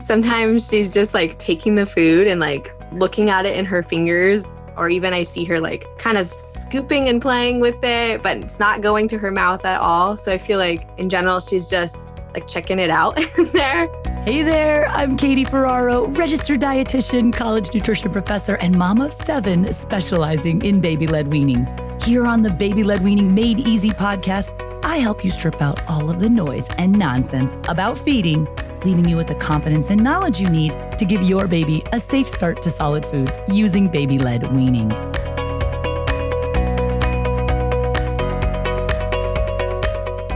Sometimes she's just like taking the food and like looking at it in her fingers, or even I see her like kind of scooping and playing with it, but it's not going to her mouth at all. So I feel like in general, she's just like checking it out in there. Hey there, I'm Katie Ferraro, registered dietitian, college nutrition professor, and mom of 7 specializing in baby-led weaning. Here on the Baby-Led Weaning Made Easy podcast, I help you strip out all of the noise and nonsense about feeding, leaving you with the confidence and knowledge you need to give your baby a safe start to solid foods using baby-led weaning.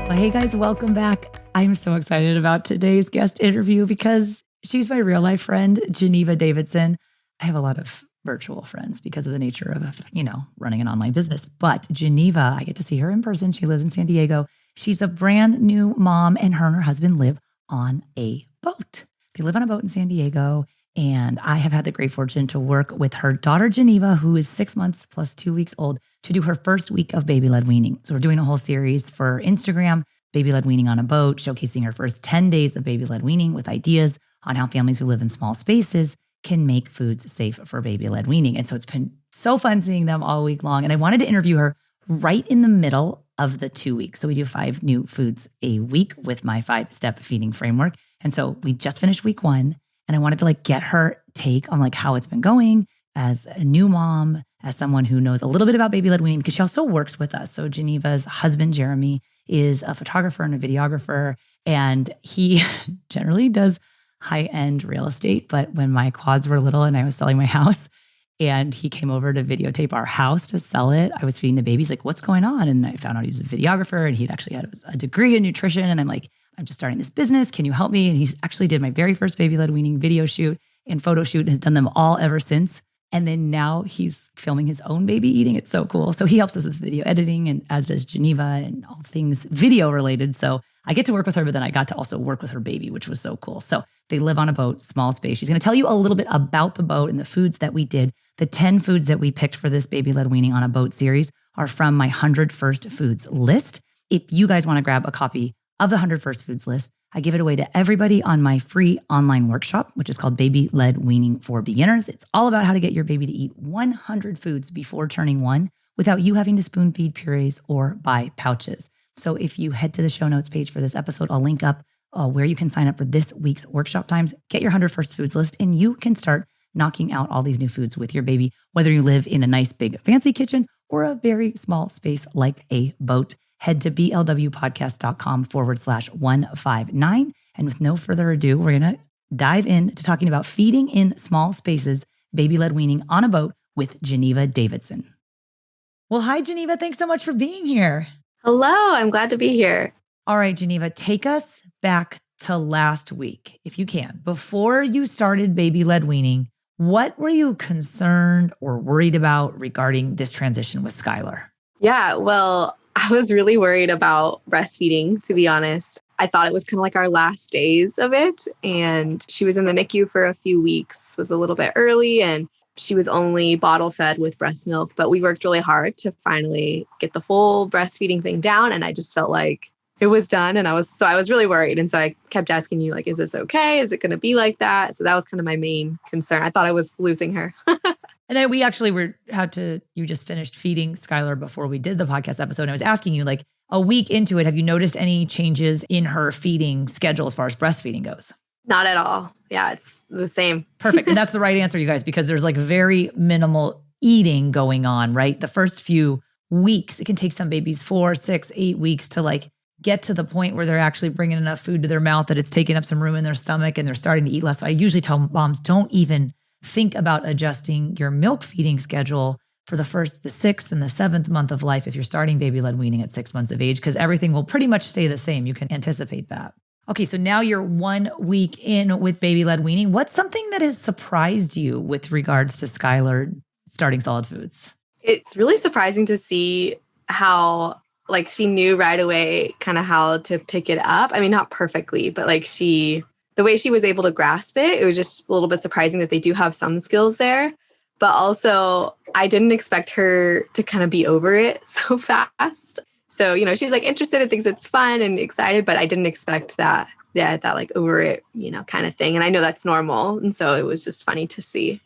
Well, hey guys, welcome back. I'm so excited about today's guest interview because she's my real life friend, Geneva Davidson. I have a lot of virtual friends because of the nature of, running an online business. But Geneva, I get to see her in person. She lives in San Diego. She's a brand new mom, and her and her husband live on a boat. They live on a boat in San Diego, and I have had the great fortune to work with her daughter, Geneva, who is 6 months plus 2 weeks old, to do her first week of baby-led weaning. So we're doing a whole series for Instagram, Baby-Led Weaning on a Boat, showcasing her first 10 days of baby-led weaning with ideas on how families who live in small spaces can make foods safe for baby-led weaning. And so it's been so fun seeing them all week long. And I wanted to interview her right in the middle of the 2 weeks. So we do 5 new foods a week with my 5-step feeding framework. And so we just finished week 1, and I wanted to get her take on how it's been going as a new mom, as someone who knows a little bit about baby-led weaning, because she also works with us. So Geneva's husband, Jeremy, is a photographer and a videographer, and he generally does high-end real estate. But when my quads were little and I was selling my house and he came over to videotape our house to sell it, I was feeding the babies, what's going on? And I found out he was a videographer and he'd actually had a degree in nutrition. And I'm like, I'm just starting this business. Can you help me? And he actually did my very first baby-led weaning video shoot and photo shoot and has done them all ever since. And then now he's filming his own baby eating. It's so cool. So he helps us with video editing, and as does Geneva, and all things video related. So I get to work with her, but then I got to also work with her baby, which was so cool. So they live on a boat, small space. She's going to tell you a little bit about the boat and the foods that we did. The 10 foods that we picked for this baby-led weaning on a boat series are from my 100 First Foods list. If you guys want to grab a copy of the 100 First Foods list, I give it away to everybody on my free online workshop, which is called Baby-Led Weaning for Beginners. It's all about how to get your baby to eat 100 foods before turning 1 without you having to spoon feed, purees, or buy pouches. So if you head to the show notes page for this episode, I'll link up where you can sign up for this week's workshop times, get your 100 First Foods list, and you can start knocking out all these new foods with your baby, whether you live in a nice, big, fancy kitchen or a very small space like a boat. Head to blwpodcast.com/159. And with no further ado, we're going to dive into talking about feeding in small spaces, baby-led weaning on a boat with Geneva Davidson. Well, hi, Geneva. Thanks so much for being here. Hello, I'm glad to be here. All right, Geneva, take us back to last week, if you can. Before you started baby-led weaning, what were you concerned or worried about regarding this transition with Skylar? Yeah, well, I was really worried about breastfeeding, to be honest. I thought it was kind of like our last days of it. And she was in the NICU for a few weeks, was a little bit early, and she was only bottle fed with breast milk. But we worked really hard to finally get the full breastfeeding thing down. And I just felt like it was done. And I was really worried. And so I kept asking you, is this okay? Is it going to be like that? So that was kind of my main concern. I thought I was losing her. And then we actually you just finished feeding Skylar before we did the podcast episode. And I was asking you, a week into it, have you noticed any changes in her feeding schedule as far as breastfeeding goes? Not at all. Yeah, it's the same. Perfect. And that's the right answer, you guys, because there's very minimal eating going on, right? The first few weeks, it can take some babies 4, 6, 8 weeks to get to the point where they're actually bringing enough food to their mouth that it's taking up some room in their stomach and they're starting to eat less. So I usually tell moms, don't even think about adjusting your milk feeding schedule for the 6th and the 7th month of life if you're starting baby-led weaning at 6 months of age, because everything will pretty much stay the same. You can anticipate that. Okay, so now you're 1 week in with baby-led weaning. What's something that has surprised you with regards to Skylar starting solid foods? It's really surprising to see how she knew right away kind of how to pick it up. I mean, not perfectly, but the way she was able to grasp it, it was just a little bit surprising that they do have some skills there. But also, I didn't expect her to kind of be over it so fast. So, she's interested and thinks it's fun and excited, but I didn't expect that yeah, that like over it, kind of thing. And I know that's normal. And so it was just funny to see.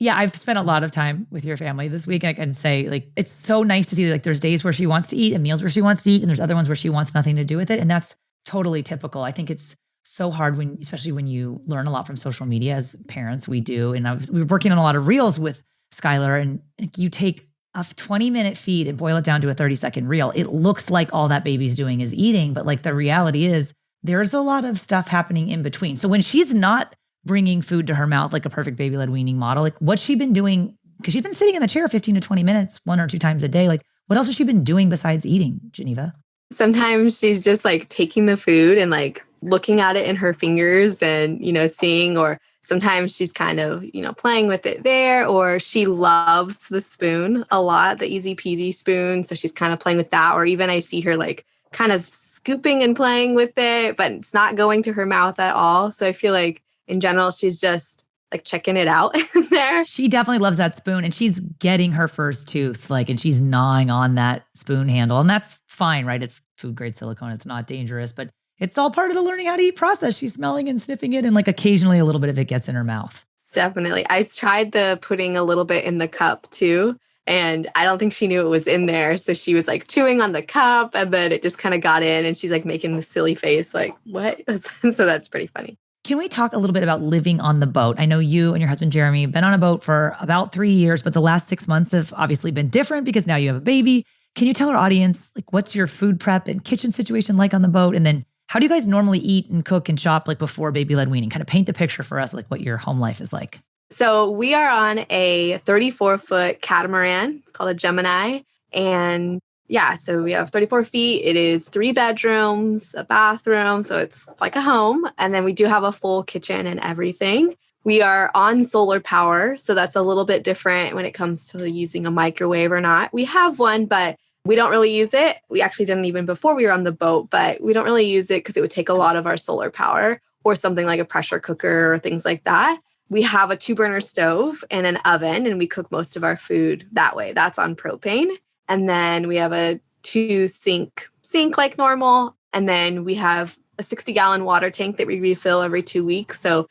Yeah, I've spent a lot of time with your family this week. I can say like, it's so nice to see like there's days where she wants to eat and meals where she wants to eat. And there's other ones where she wants nothing to do with it. And that's totally typical. I think it's so hard especially when you learn a lot from social media as parents, we do. And we were working on a lot of reels with Skylar, and you take a 20-minute feed and boil it down to a 30-second reel. It looks like all that baby's doing is eating, but like the reality is there's a lot of stuff happening in between. So when she's not bringing food to her mouth like a perfect baby-led weaning model, like what's she been doing? Because she's been sitting in the chair 15 to 20 minutes, 1 or 2 times a day. Like what else has she been doing besides eating, Geneva? Sometimes she's just like taking the food and like looking at it in her fingers and, seeing, or sometimes she's kind of, playing with it there, or she loves the spoon a lot, the easy peasy spoon. So she's kind of playing with that. Or even I see her like kind of scooping and playing with it, but it's not going to her mouth at all. So I feel like in general, she's just like checking it out there. She definitely loves that spoon, and she's getting her first tooth, and she's gnawing on that spoon handle. And that's fine, right? It's food grade silicone. It's not dangerous, but it's all part of the learning how to eat process. She's smelling and sniffing it, and like occasionally a little bit of it gets in her mouth. Definitely. I tried putting a little bit in the cup too, and I don't think she knew it was in there. So she was like chewing on the cup, and then it just kind of got in, and she's like making this silly face like, what? So that's pretty funny. Can we talk a little bit about living on the boat? I know you and your husband, Jeremy, have been on a boat for about 3 years, but the last 6 months have obviously been different because now you have a baby. Can you tell our audience, like, what's your food prep and kitchen situation like on the boat? And then how do you guys normally eat and cook and shop like before baby-led weaning? Kind of paint the picture for us, like what your home life is like. So we are on a 34-foot catamaran. It's called a Gemini. And yeah, so we have 34 feet. It is 3 bedrooms, a bathroom. So it's like a home. And then we do have a full kitchen and everything. We are on solar power. So that's a little bit different when it comes to using a microwave or not. We have one, but we don't really use it. We actually didn't even before we were on the boat, but we don't really use it because it would take a lot of our solar power or something like a pressure cooker or things like that. We have a 2-burner stove and an oven, and we cook most of our food that way. That's on propane. And then we have a 2-sink like normal. And then we have a 60-gallon water tank that we refill every 2 weeks. So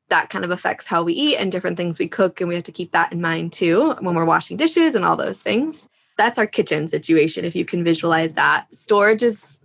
that kind of affects how we eat and different things we cook. And we have to keep that in mind too when we're washing dishes and all those things. That's our kitchen situation, if you can visualize that. Storage is,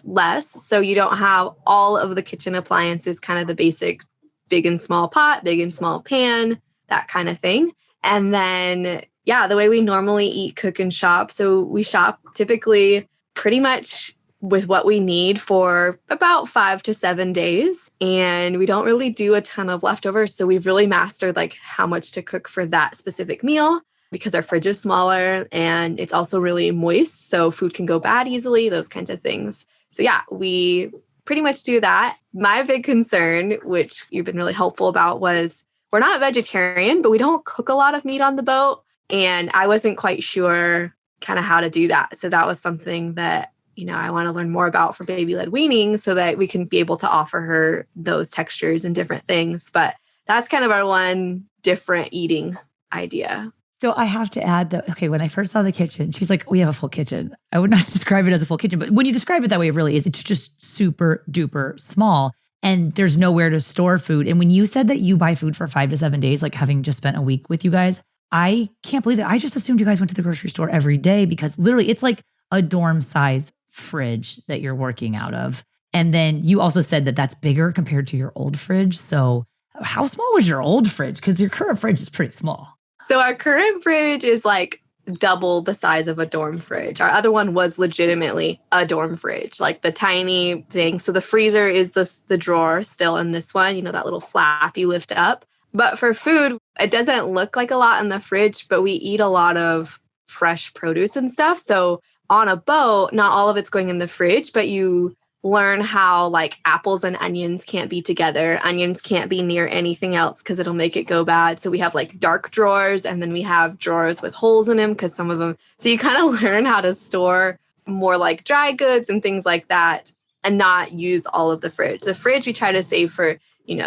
less. So you don't have all of the kitchen appliances, kind of the basic big and small pot, big and small pan, that kind of thing. And then the way we normally eat, cook, and shop. So we shop typically pretty much with what we need for about 5 to 7 days. And we don't really do a ton of leftovers. So we've really mastered like how much to cook for that specific meal because our fridge is smaller and it's also really moist. So food can go bad easily, those kinds of things. So we pretty much do that. My big concern, which you've been really helpful about, was we're not vegetarian, but we don't cook a lot of meat on the boat. And I wasn't quite sure kind of how to do that. So that was something that, I want to learn more about for baby-led weaning so that we can be able to offer her those textures and different things. But that's kind of our one different eating idea. So I have to add that, okay, when I first saw the kitchen, she's like, we have a full kitchen. I would not describe it as a full kitchen, but when you describe it that way, it really is. It's just super duper small and there's nowhere to store food. And when you said that you buy food for 5 to 7 days, like having just spent a week with you guys, I can't believe that. I just assumed you guys went to the grocery store every day because literally it's like a dorm size fridge that you're working out of. And then you also said that that's bigger compared to your old fridge. So how small was your old fridge? Because your current fridge is pretty small. So our current fridge is like double the size of a dorm fridge. Our other one was legitimately a dorm fridge, like the tiny thing. So the freezer is the drawer still in this one, that little flap you lift up. But for food, it doesn't look like a lot in the fridge, but we eat a lot of fresh produce and stuff. So on a boat, not all of it's going in the fridge, but you learn how like apples and onions can't be together. Onions can't be near anything else because it'll make it go bad. So we have like dark drawers and then we have drawers with holes in them because some of them. So you kind of learn how to store more like dry goods and things like that and not use all of the fridge. The fridge we try to save for,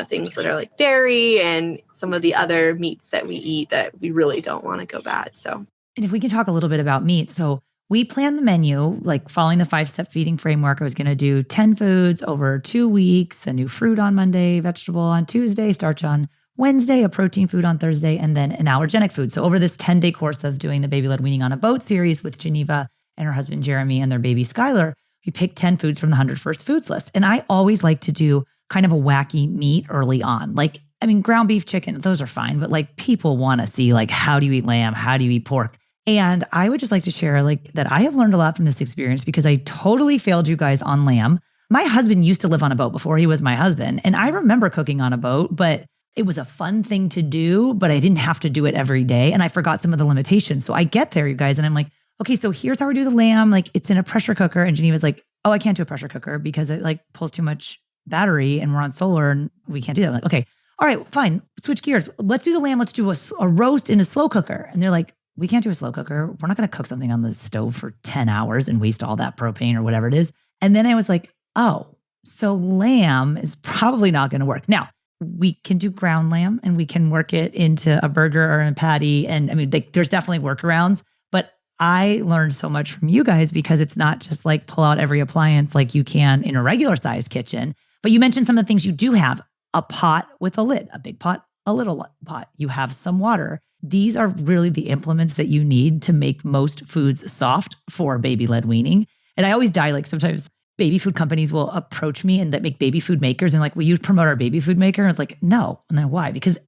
things that are like dairy and some of the other meats that we eat that we really don't want to go bad. So. And if we can talk a little bit about meat. So we planned the menu, like following the 5-step feeding framework. I was going to do 10 foods over 2 weeks, a new fruit on Monday, vegetable on Tuesday, starch on Wednesday, a protein food on Thursday, and then an allergenic food. So over this 10-day course of doing the Baby-Led Weaning on a Boat series with Geneva and her husband, Jeremy, and their baby, Skylar, we picked 10 foods from the 100 First Foods list. And I always like to do kind of a wacky meat early on. Like, I mean, ground beef, chicken, those are fine. But like people want to see like, how do you eat lamb? How do you eat pork? And I would just like to share like that I have learned a lot from this experience because I totally failed you guys on lamb. My husband used to live on a boat before he was my husband. And I remember cooking on a boat, but it was a fun thing to do, but I didn't have to do it every day. And I forgot some of the limitations. So I get there, you guys, and I'm like, okay, so here's how we do the lamb. Like it's in a pressure cooker. And Geneva's like, oh, I can't do a pressure cooker because it like pulls too much battery and we're on solar and we can't do that. I'm like, okay, all right, fine. Switch gears. Let's do the lamb. Let's do a roast in a slow cooker. And they're like, we can't do a slow cooker. We're not going to cook something on the stove for 10 hours and waste all that propane or whatever it is. And then I was like, oh, so lamb is probably not going to work. Now, we can do ground lamb and we can work it into a burger or a patty. And I mean, there's definitely workarounds, but I learned so much from you guys because it's not just like pull out every appliance like you can in a regular size kitchen. But you mentioned some of the things you do have: a pot with a lid, a big pot, a little pot. You have some water. These are really the implements that you need to make most foods soft for baby-led weaning. And I always die, like sometimes baby food companies will approach me and that make baby food makers and like, will you promote our baby food maker? And it's like, no. And then why? Because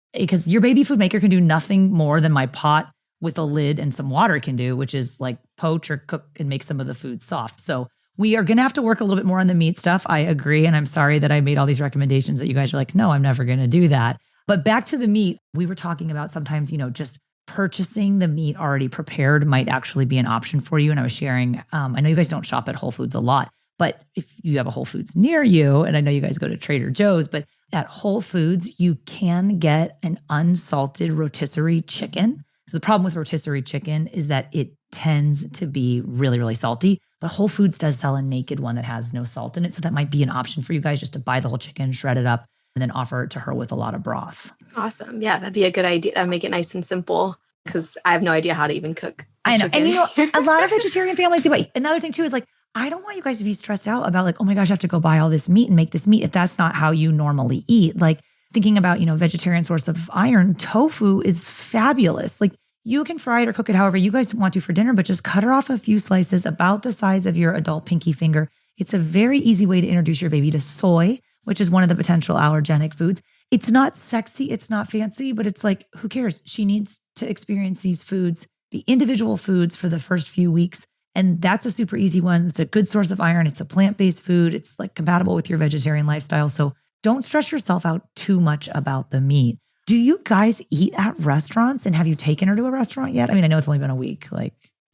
your baby food maker can do nothing more than my pot with a lid and some water can do, which is like poach or cook and make some of the food soft. So we are going to have to work a little bit more on the meat stuff. I agree. And I'm sorry that I made all these recommendations that you guys are like, no, I'm never going to do that. But back to the meat, we were talking about sometimes, just purchasing the meat already prepared might actually be an option for you. And I was sharing, I know you guys don't shop at Whole Foods a lot, but if you have a Whole Foods near you, and I know you guys go to Trader Joe's, but at Whole Foods, you can get an unsalted rotisserie chicken. So the problem with rotisserie chicken is that it tends to be really, really salty. But Whole Foods does sell a naked one that has no salt in it. So that might be an option for you guys, just to buy the whole chicken, shred it up, and then offer it to her with a lot of broth. Awesome. Yeah, that'd be a good idea. That'd make it nice and simple because I have no idea how to even cook. I know. Chicken. And a lot of vegetarian families do. But another thing too is like, I don't want you guys to be stressed out about like, oh my gosh, I have to go buy all this meat and make this meat if that's not how you normally eat. Like thinking about, vegetarian source of iron, tofu is fabulous. Like you can fry it or cook it however you guys want to for dinner, but just cut her off a few slices about the size of your adult pinky finger. It's a very easy way to introduce your baby to soy, which is one of the potential allergenic foods. It's not sexy, it's not fancy, but it's like, who cares? She needs to experience these foods, the individual foods for the first few weeks. And that's a super easy one. It's a good source of iron. It's a plant-based food. It's like compatible with your vegetarian lifestyle. So don't stress yourself out too much about the meat. Do you guys eat at restaurants? And have you taken her to a restaurant yet? I mean, I know it's only been a week.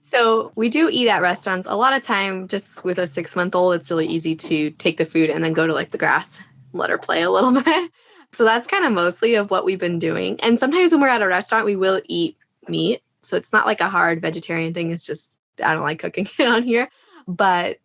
So we do eat at restaurants. A lot of time, just with a 6-month-old, it's really easy to take the food and then go to like the grass, let her play a little bit. So that's kind of mostly of what we've been doing. And sometimes when we're at a restaurant, we will eat meat. So it's not like a hard vegetarian thing. It's just, I don't like cooking it on here. But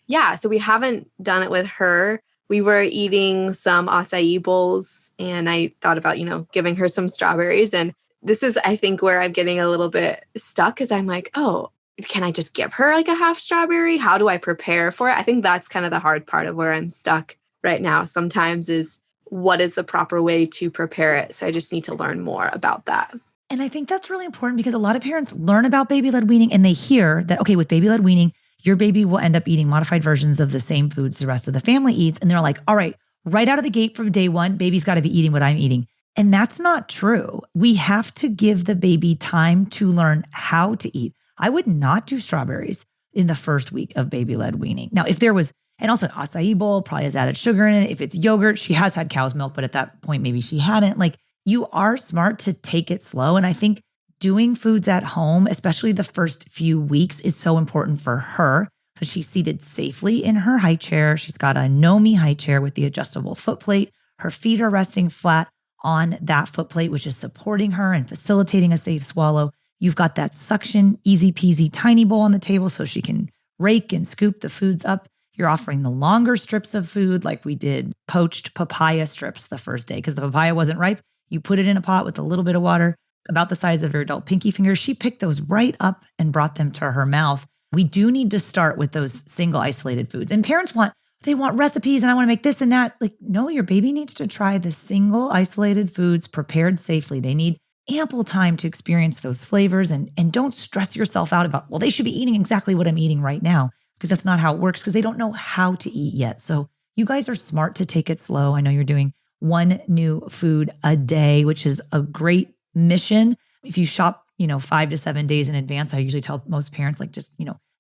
yeah, so we haven't done it with her. We were eating some acai bowls and I thought about, giving her some strawberries. And this is, I think, where I'm getting a little bit stuck because I'm like, oh, can I just give her like a half strawberry? How do I prepare for it? I think that's kind of the hard part of where I'm stuck right now sometimes is what is the proper way to prepare it? So I just need to learn more about that. And I think that's really important because a lot of parents learn about baby-led weaning and they hear that, okay, with baby-led weaning, your baby will end up eating modified versions of the same foods the rest of the family eats. And they're like, all right, right out of the gate from day one, baby's got to be eating what I'm eating. And that's not true. We have to give the baby time to learn how to eat. I would not do strawberries in the first week of baby-led weaning. Now, if there was, and also an acai bowl probably has added sugar in it. If it's yogurt, she has had cow's milk, but at that point, maybe she hadn't. Like, you are smart to take it slow. And I think doing foods at home, especially the first few weeks, is so important for her. So she's seated safely in her high chair. She's got a Nomi high chair with the adjustable foot plate. Her feet are resting flat on that foot plate, which is supporting her and facilitating a safe swallow. You've got that suction, easy peasy, tiny bowl on the table so she can rake and scoop the foods up. You're offering the longer strips of food like we did poached papaya strips the first day because the papaya wasn't ripe. You put it in a pot with a little bit of water, about the size of your adult pinky finger. She picked those right up and brought them to her mouth. we do need to start with those single isolated foods. And parents they want recipes and I want to make this and that. Like, no, your baby needs to try the single isolated foods prepared safely. They need ample time to experience those flavors and don't stress yourself out about, well, they should be eating exactly what I'm eating right now, because that's not how it works, because they don't know how to eat yet. So you guys are smart to take it slow. I know you're doing one new food a day, which is a great mission. If you shop, 5 to 7 days in advance, I usually tell most parents, like, just,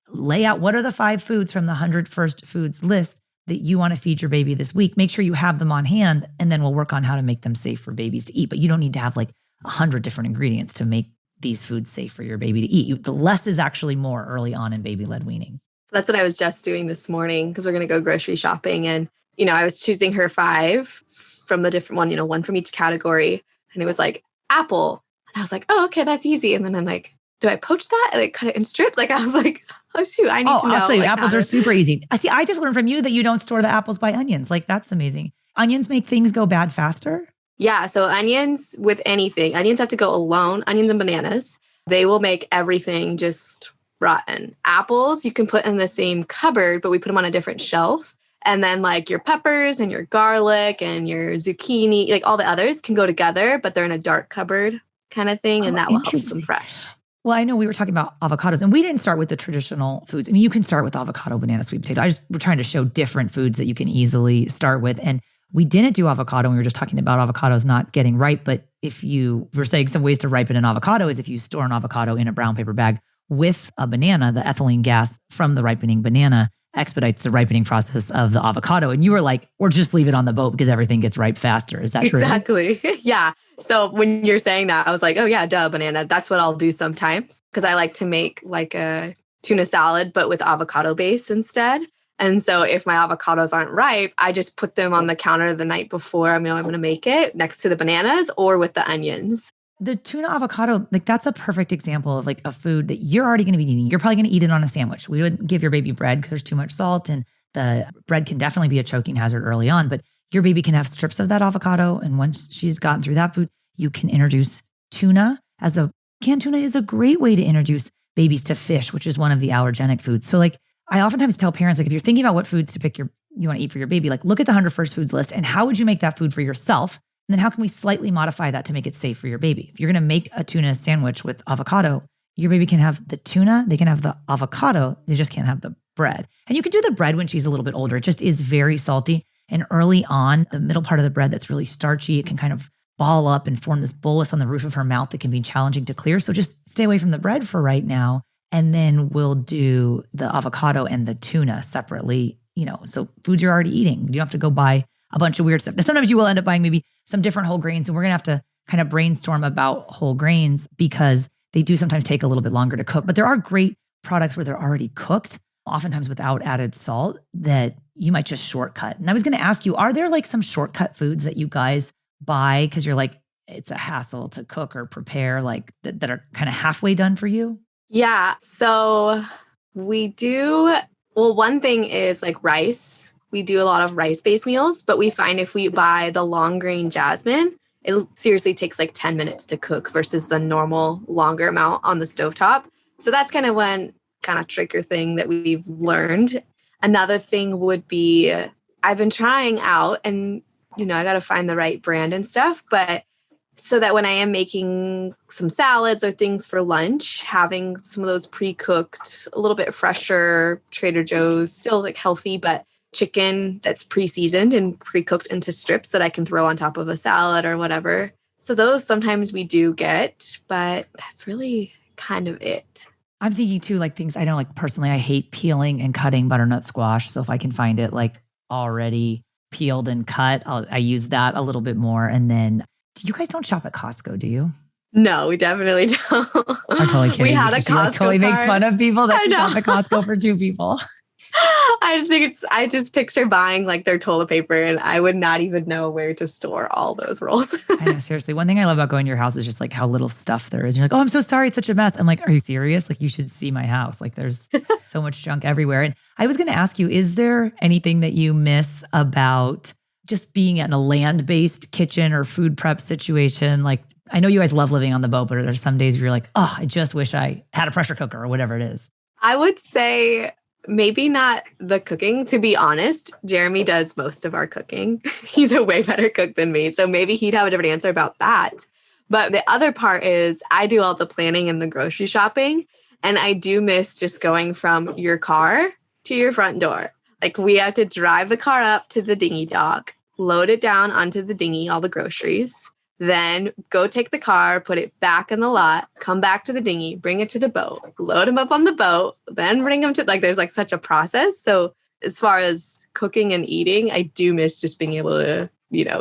lay out what are the 5 foods from the 100 first foods list that you want to feed your baby this week. Make sure you have them on hand, and then we'll work on how to make them safe for babies to eat. But you don't need to have like 100 different ingredients to make these foods safe for your baby to eat. The less is actually more early on in baby-led weaning. So that's what I was just doing this morning, because we're going to go grocery shopping. And, I was choosing her 5 from the different one from each category. And it was like apple. And I was like, oh, okay, that's easy. And then I'm like, do I poach that? And cut it in strips? Like, I was like, oh, shoot, I need to know. I'll show you. Like, apples are super easy. I just learned from you that you don't store the apples by onions. Like, that's amazing. Onions make things go bad faster? Yeah. So onions, with anything, onions have to go alone. Onions and bananas, they will make everything just rotten. Apples, you can put in the same cupboard, but we put them on a different shelf. And then like your peppers and your garlic and your zucchini, like all the others can go together, but they're in a dark cupboard kind of thing. And that will help them fresh. Well, I know we were talking about avocados, and we didn't start with the traditional foods. I mean, you can start with avocado, banana, sweet potato. We're trying to show different foods that you can easily start with. And we didn't do avocado. We were just talking about avocados not getting ripe. But we're saying some ways to ripen an avocado is if you store an avocado in a brown paper bag with a banana, the ethylene gas from the ripening banana expedites the ripening process of the avocado. And you were like, or just leave it on the boat because everything gets ripe faster. Is that true? Exactly. Yeah. So when you're saying that, I was like, oh yeah, duh, banana. That's what I'll do sometimes, because I like to make like a tuna salad, but with avocado base instead. And so if my avocados aren't ripe, I just put them on the counter the night before I'm going to make it, next to the bananas or with the onions. The tuna avocado, like, that's a perfect example of like a food that you're already going to be eating. You're probably going to eat it on a sandwich. We wouldn't give your baby bread because there's too much salt, and the bread can definitely be a choking hazard early on, but your baby can have strips of that avocado. And once she's gotten through that food, you can introduce tuna. Canned tuna is a great way to introduce babies to fish, which is one of the allergenic foods. So like, I oftentimes tell parents, like, if you're thinking about what foods to pick you want to eat for your baby, like, look at the 100 first foods list and how would you make that food for yourself? And then how can we slightly modify that to make it safe for your baby? If you're going to make a tuna sandwich with avocado, your baby can have the tuna, they can have the avocado, they just can't have the bread. And you can do the bread when she's a little bit older. It just is very salty. And early on, the middle part of the bread that's really starchy, it can kind of ball up and form this bolus on the roof of her mouth that can be challenging to clear. So just stay away from the bread for right now. And then we'll do the avocado and the tuna separately, so foods you're already eating. You don't have to go buy a bunch of weird stuff. Now, sometimes you will end up buying maybe some different whole grains, and we're going to have to kind of brainstorm about whole grains because they do sometimes take a little bit longer to cook. But there are great products where they're already cooked, oftentimes without added salt, that you might just shortcut. And I was going to ask you, are there like some shortcut foods that you guys buy because you're like, it's a hassle to cook or prepare, like that are kind of halfway done for you? Yeah. So we do, well, one thing is like rice. We do a lot of rice-based meals, but we find if we buy the long grain jasmine, it seriously takes like 10 minutes to cook versus the normal longer amount on the stovetop. So that's kind of one kind of trigger thing that we've learned. Another thing would be, I've been trying out, and, I got to find the right brand and stuff, but so that when I am making some salads or things for lunch, having some of those pre-cooked, a little bit fresher Trader Joe's, still like healthy, but chicken that's pre-seasoned and pre-cooked into strips that I can throw on top of a salad or whatever. So those sometimes we do get, but that's really kind of it. I'm thinking too, like things I don't like personally, I hate peeling and cutting butternut squash. So if I can find it like already peeled and cut, I use that a little bit more. And then you guys don't shop at Costco, do you? No, we definitely don't. I'm totally kidding. We had a Costco like totally card. Makes fun of people that shop at Costco for 2 people. I just picture buying like their toilet paper, and I would not even know where to store all those rolls. I know, seriously. One thing I love about going to your house is just like how little stuff there is. You're like, oh, I'm so sorry. It's such a mess. I'm like, are you serious? Like, you should see my house. Like, there's so much junk everywhere. And I was going to ask you, is there anything that you miss about just being in a land-based kitchen or food prep situation? Like, I know you guys love living on the boat, but there's some days where you're like, oh, I just wish I had a pressure cooker or whatever it is. I would say maybe not the cooking. To be honest, Jeremy does most of our cooking. He's a way better cook than me. So maybe he'd have a different answer about that. But the other part is I do all the planning and the grocery shopping. And I do miss just going from your car to your front door. Like we have to drive the car up to the dinghy dock, load it down onto the dinghy, all the groceries, then go take the car, put it back in the lot, come back to the dinghy, bring it to the boat, load them up on the boat, then bring them to, like, there's like such a process. So as far as cooking and eating, I do miss just being able to,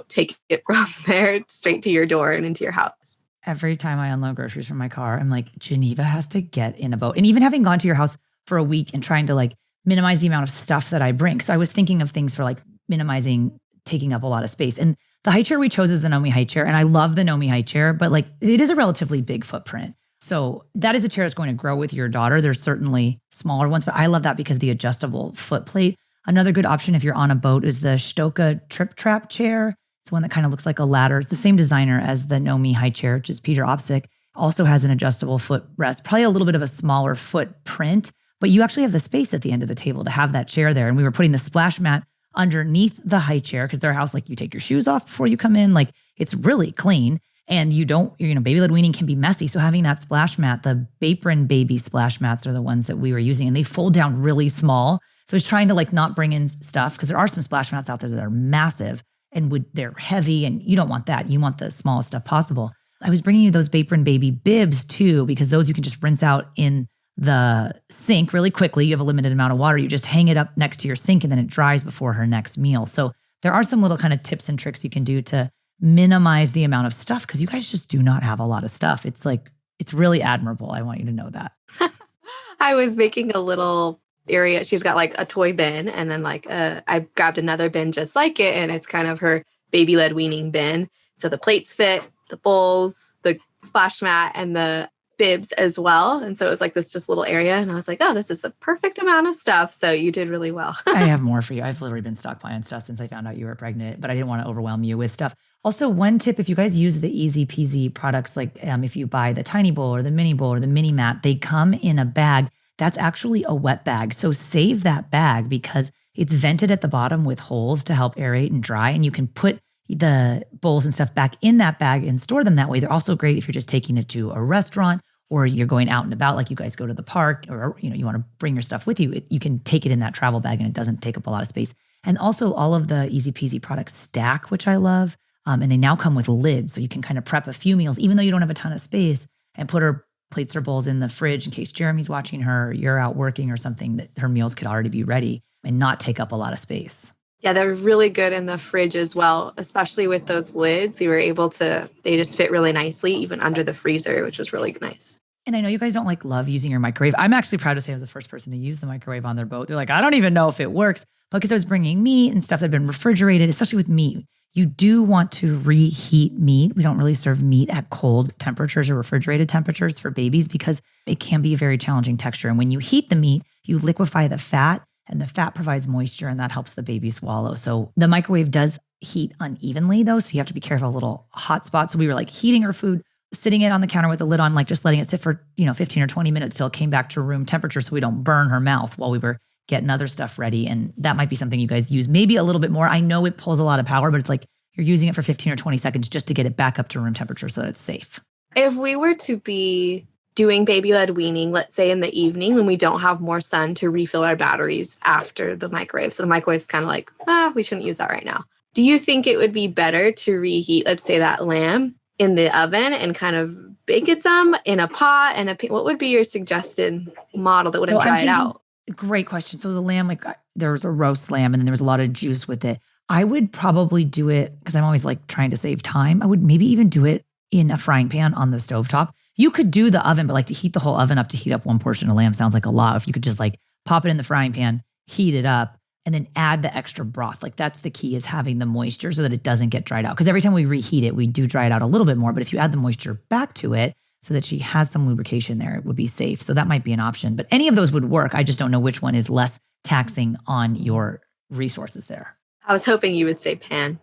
take it from there straight to your door and into your house. Every time I unload groceries from my car, I'm like, Geneva has to get in a boat. And even having gone to your house for a week and trying to like minimize the amount of stuff that I bring. So I was thinking of things for like minimizing taking up a lot of space. And the high chair we chose is the Nomi high chair. And I love the Nomi high chair, but like it is a relatively big footprint. So that is a chair that's going to grow with your daughter. There's certainly smaller ones, but I love that because the adjustable foot plate. Another good option if you're on a boat is the Stoka Trip Trap chair. It's one that kind of looks like a ladder. It's the same designer as the Nomi high chair, which is Peter Opsick. Also has an adjustable footrest, probably a little bit of a smaller footprint, but you actually have the space at the end of the table to have that chair there. And we were putting the splash mat underneath the high chair because their house, like you take your shoes off before you come in, like it's really clean and baby-led weaning can be messy. So having that splash mat, the Bapron baby splash mats are the ones that we were using and they fold down really small. So I was trying to like not bring in stuff because there are some splash mats out there that are massive and they're heavy and you don't want that. You want the smallest stuff possible. I was bringing you those Bapron baby bibs too, because those you can just rinse out in the sink really quickly. You have a limited amount of water. You just hang it up next to your sink and then it dries before her next meal. So there are some little kind of tips and tricks you can do to minimize the amount of stuff because you guys just do not have a lot of stuff. It's really admirable. I want you to know that. I was making a little area. She's got like a toy bin and then like I grabbed another bin just like it and it's kind of her baby-led weaning bin. So the plates fit, the bowls, the splash mat, and the bibs as well. And so it was like this just little area. And I was like, oh, this is the perfect amount of stuff. So you did really well. I have more for you. I've literally been stockpiling stuff since I found out you were pregnant, but I didn't want to overwhelm you with stuff. Also, one tip, if you guys use the Easy Peasy products, like if you buy the tiny bowl or the mini bowl or the mini mat, they come in a bag. That's actually a wet bag. So save that bag because it's vented at the bottom with holes to help aerate and dry. And you can put the bowls and stuff back in that bag and store them that way. They're also great if you're just taking it to a restaurant or you're going out and about, like you guys go to the park or you want to bring your stuff with you. You can take it in that travel bag and it doesn't take up a lot of space. And also all of the Easy Peasy products stack, which I love. And they now come with lids. So you can kind of prep a few meals, even though you don't have a ton of space, and put her plates or bowls in the fridge in case Jeremy's watching her, or you're out working or something, that her meals could already be ready and not take up a lot of space. Yeah, they're really good in the fridge as well, especially with those lids. They just fit really nicely, even under the freezer, which was really nice. And I know you guys don't love using your microwave. I'm actually proud to say I was the first person to use the microwave on their boat. They're like, I don't even know if it works. But because I was bringing meat and stuff that had been refrigerated, especially with meat, you do want to reheat meat. We don't really serve meat at cold temperatures or refrigerated temperatures for babies because it can be a very challenging texture. And when you heat the meat, you liquefy the fat and the fat provides moisture and that helps the baby swallow. So the microwave does heat unevenly though. So you have to be careful of little hot spots. So we were like heating her food, sitting it on the counter with the lid on, like just letting it sit for 15 or 20 minutes till it came back to room temperature so we don't burn her mouth while we were getting other stuff ready. And that might be something you guys use maybe a little bit more. I know it pulls a lot of power, but it's like you're using it for 15 or 20 seconds just to get it back up to room temperature so that it's safe. If we were to be doing baby-led weaning, let's say in the evening when we don't have more sun to refill our batteries after the microwave. So the microwave's kind of like, we shouldn't use that right now. Do you think it would be better to reheat, let's say, that lamb in the oven and kind of bake it some in a pot? What would be your suggested model that wouldn't dry it out? Great question. So the lamb, there was a roast lamb and then there was a lot of juice with it. I would probably do it because I'm always trying to save time. I would maybe even do it in a frying pan on the stovetop. You could do the oven, but to heat the whole oven up to heat up one portion of lamb sounds like a lot. If you could just pop it in the frying pan, heat it up, and then add the extra broth. That's the key, is having the moisture so that it doesn't get dried out. Because every time we reheat it, we do dry it out a little bit more. But if you add the moisture back to it so that she has some lubrication there, it would be safe. So that might be an option. But any of those would work. I just don't know which one is less taxing on your resources there. I was hoping you would say pan.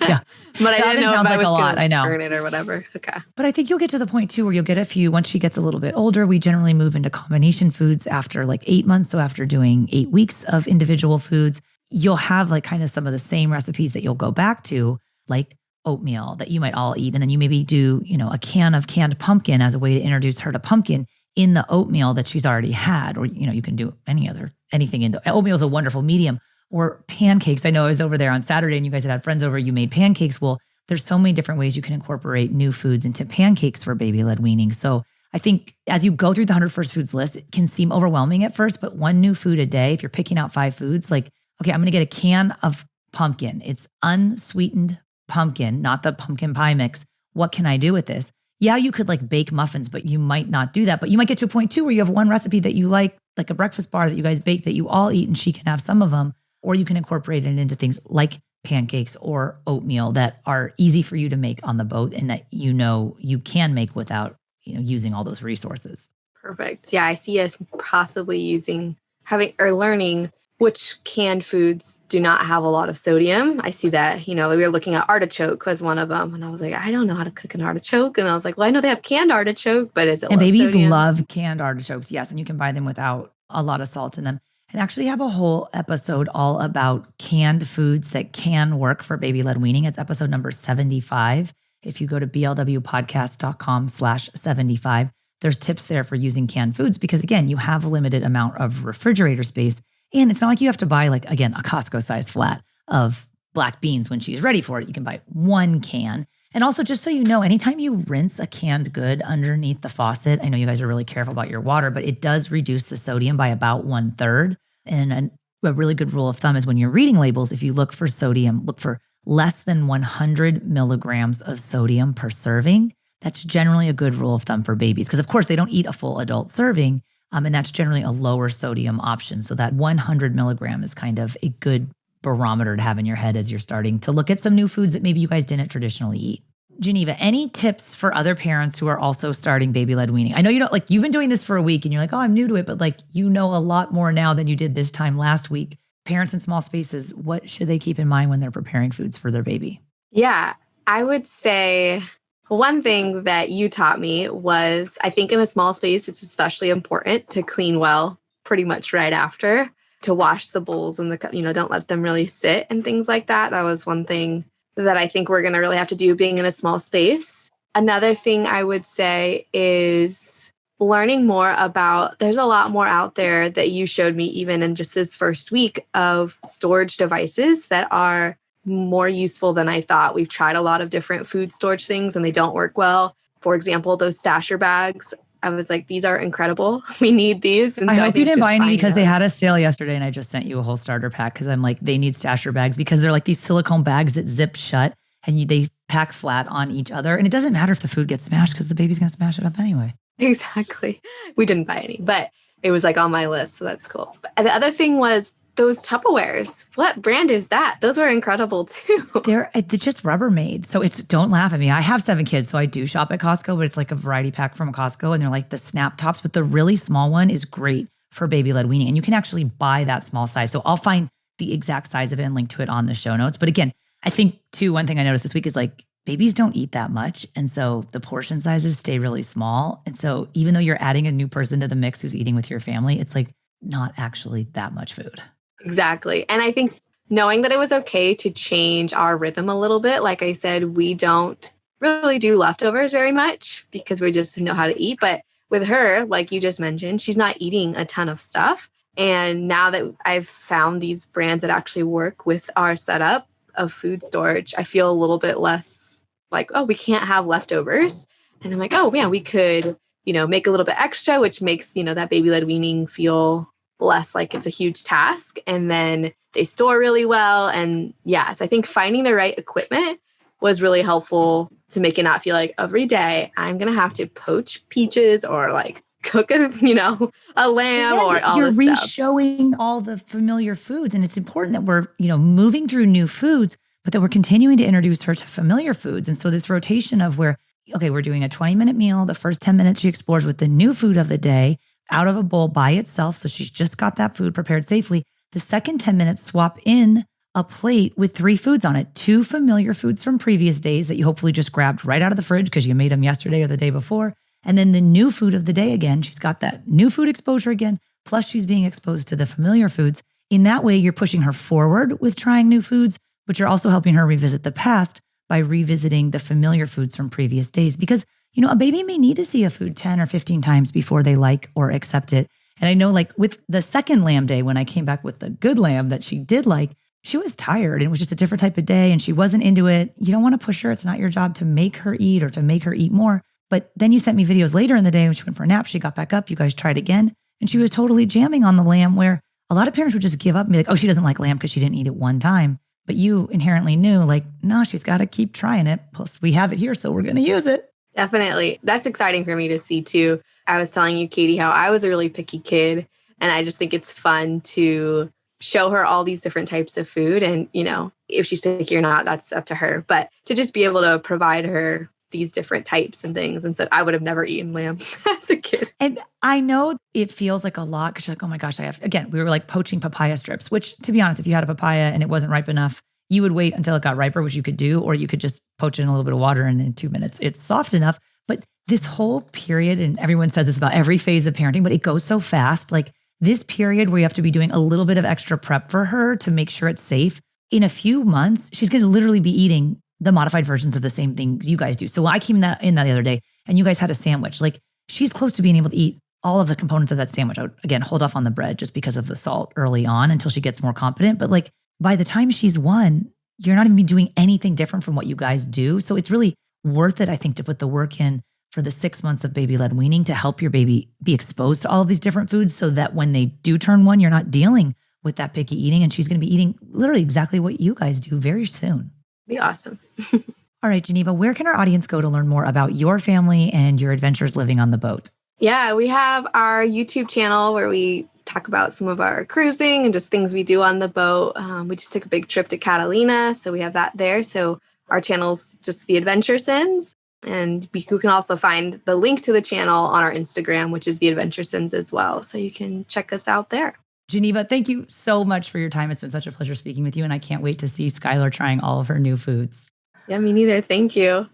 Yeah. But I didn't know if I was going I to know. burn it or whatever. Okay. But I think you'll get to the point too where you'll get a few, once she gets a little bit older, we generally move into combination foods after like 8 months. So after doing 8 weeks of individual foods, you'll have like kind of some of the same recipes that you'll go back to, like oatmeal that you might all eat. And then you maybe do, a can of canned pumpkin as a way to introduce her to pumpkin in the oatmeal that she's already had. Or, you can do anything into oatmeal is a wonderful medium. Or pancakes. I know I was over there on Saturday and you guys had friends over, you made pancakes. Well, there's so many different ways you can incorporate new foods into pancakes for baby-led weaning. So I think as you go through the 100 First Foods list, it can seem overwhelming at first, but one new food a day, if you're picking out 5 foods, like, okay, I'm going to get a can of pumpkin. It's unsweetened pumpkin, not the pumpkin pie mix. What can I do with this? Yeah, you could like bake muffins, but you might not do that. But you might get to a point too where you have one recipe that you like a breakfast bar that you guys bake that you all eat and she can have some of them. Or you can incorporate it into things like pancakes or oatmeal that are easy for you to make on the boat and that you can make without using all those resources. Perfect. Yeah, I see us possibly learning which canned foods do not have a lot of sodium. I see that, we were looking at artichoke was one of them. And I was like, I don't know how to cook an artichoke. And I was like, well, I know they have canned artichoke, but is it And low babies sodium? love canned artichokes. Yes. And you can buy them without a lot of salt in them. And actually have a whole episode all about canned foods that can work for baby-led weaning. It's episode number 75. If you go to blwpodcast.com/75, there's tips there for using canned foods because again, you have a limited amount of refrigerator space. And it's not like you have to buy a Costco-sized flat of black beans when she's ready for it. You can buy 1 can. And also, just so you know, anytime you rinse a canned good underneath the faucet, I know you guys are really careful about your water, but it does reduce the sodium by about 1/3. And a really good rule of thumb is when you're reading labels, if you look for sodium, look for less than 100 milligrams of sodium per serving. That's generally a good rule of thumb for babies because, of course, they don't eat a full adult serving, and that's generally a lower sodium option. So that 100 milligram is kind of a good barometer to have in your head as you're starting to look at some new foods that maybe you guys didn't traditionally eat. Geneva, any tips for other parents who are also starting baby-led weaning? I know you've been doing this for a week and you're like, oh, I'm new to it, but a lot more now than you did this time last week. Parents in small spaces, what should they keep in mind when they're preparing foods for their baby? Yeah, I would say one thing that you taught me was I think in a small space, it's especially important to clean well pretty much right after, to wash the bowls and don't let them really sit and things like that. That was one thing that I think we're going to really have to do being in a small space. Another thing I would say is learning more about, there's a lot more out there that you showed me even in just this first week of storage devices that are more useful than I thought. We've tried a lot of different food storage things and they don't work well. For example, those stasher bags. I was like, these are incredible. We need these. And I so hope you didn't buy any because those. They had a sale yesterday and I just sent you a whole starter pack because I'm like, they need stasher bags because they're like these silicone bags that zip shut and they pack flat on each other. And it doesn't matter if the food gets smashed because the baby's going to smash it up anyway. Exactly. We didn't buy any, but it was on my list. So that's cool. But the other thing was those Tupperwares. What brand is that? Those were incredible too. They're just Rubbermaid. So don't laugh at me. I have 7 kids, so I do shop at Costco, but it's like a variety pack from Costco and they're like the snap tops, but the really small one is great for baby-led weaning. And you can actually buy that small size. So I'll find the exact size of it and link to it on the show notes. But again, I think too, one thing I noticed this week is babies don't eat that much. And so the portion sizes stay really small. And so even though you're adding a new person to the mix who's eating with your family, it's not actually that much food. Exactly. And I think knowing that it was okay to change our rhythm a little bit. Like I said, we don't really do leftovers very much because we just know how to eat. But with her, like you just mentioned, she's not eating a ton of stuff. And now that I've found these brands that actually work with our setup of food storage, I feel a little bit less like, oh, we can't have leftovers. And I'm like, oh, yeah, we could, make a little bit extra, which makes, that baby-led weaning feel less like it's a huge task. And then they store really well. And yes, I think finding the right equipment was really helpful to make it not feel like every day I'm going to have to poach peaches or cook a lamb or all this stuff. You're re-showing all the familiar foods. And it's important that we're, moving through new foods, but that we're continuing to introduce her to familiar foods. And so this rotation of we're doing a 20-minute meal. The first 10 minutes she explores with the new food of the day out of a bowl by itself. So she's just got that food prepared safely. The second 10 minutes swap in a plate with 3 foods on it, 2 familiar foods from previous days that you hopefully just grabbed right out of the fridge because you made them yesterday or the day before. And then the new food of the day again. She's got that new food exposure again, plus she's being exposed to the familiar foods. In that way, you're pushing her forward with trying new foods, but you're also helping her revisit the past by revisiting the familiar foods from previous days. Because, a baby may need to see a food 10 or 15 times before they like or accept it. And I know like with the second lamb day, when I came back with the good lamb that she did like, she was tired and it was just a different type of day and she wasn't into it. You don't want to push her. It's not your job to make her eat or to make her eat more. But then you sent me videos later in the day when she went for a nap, she got back up, you guys tried again, and she was totally jamming on the lamb, where a lot of parents would just give up and be like, oh, she doesn't like lamb because she didn't eat it one time. But you inherently knew like, no, she's got to keep trying it. Plus we have it here, so we're going to use it. Definitely. That's exciting for me to see too. I was telling you, Katie, how I was a really picky kid. And I just think it's fun to show her all these different types of food. And, if she's picky or not, that's up to her. But to just be able to provide her these different types and things. And so I would have never eaten lamb as a kid. And I know it feels like a lot because you're like, oh my gosh, we were like poaching papaya strips, which to be honest, if you had a papaya and it wasn't ripe enough, you would wait until it got riper, which you could do, or you could just poach it in a little bit of water and in 2 minutes, it's soft enough. But this whole period, and everyone says this about every phase of parenting, but it goes so fast. Like this period where you have to be doing a little bit of extra prep for her to make sure it's safe. In a few months, she's going to literally be eating the modified versions of the same things you guys do. So when I came in that the other day and you guys had a sandwich, like she's close to being able to eat all of the components of that sandwich. I would, again, hold off on the bread just because of the salt early on until she gets more competent. But like by the time she's 1, you're not even doing anything different from what you guys do. So it's really worth it, I think, to put the work in for the 6 months of baby-led weaning to help your baby be exposed to all of these different foods so that when they do turn 1, you're not dealing with that picky eating and she's going to be eating literally exactly what you guys do very soon. Be awesome. All right, Geneva, where can our audience go to learn more about your family and your adventures living on the boat? Yeah, we have our YouTube channel where we talk about some of our cruising and just things we do on the boat. We just took a big trip to Catalina, so we have that there. So our channel's just The Adventuresons. And you can also find the link to the channel on our Instagram, which is The Adventuresons as well. So you can check us out there. Geneva, thank you so much for your time. It's been such a pleasure speaking with you, and I can't wait to see Skylar trying all of her new foods. Yeah, me neither. Thank you.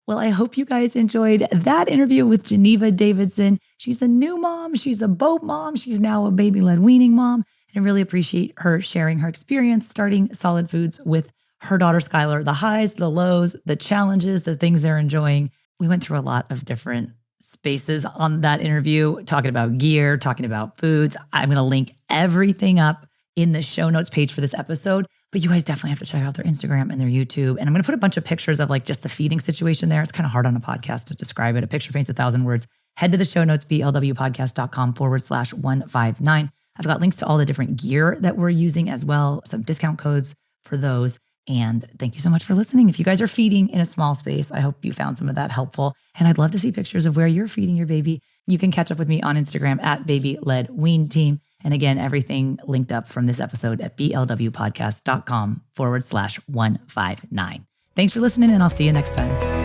Well, I hope you guys enjoyed that interview with Geneva Davidson. She's a new mom. She's a boat mom. She's now a baby-led weaning mom. And I really appreciate her sharing her experience starting Solid Foods with her daughter, Skylar, the highs, the lows, the challenges, the things they're enjoying. We went through a lot of different spaces on that interview, talking about gear, talking about foods. I'm going to link everything up in the show notes page for this episode, but you guys definitely have to check out their Instagram and their YouTube. And I'm going to put a bunch of pictures of like just the feeding situation there. It's kind of hard on a podcast to describe it. A picture paints 1,000 words. Head to the show notes, blwpodcast.com/159. I've got links to all the different gear that we're using as well, some discount codes for those. And thank you so much for listening. If you guys are feeding in a small space, I hope you found some of that helpful. And I'd love to see pictures of where you're feeding your baby. You can catch up with me on Instagram at BabyLedWeanTeam. And again, everything linked up from this episode at blwpodcast.com/159. Thanks for listening, and I'll see you next time.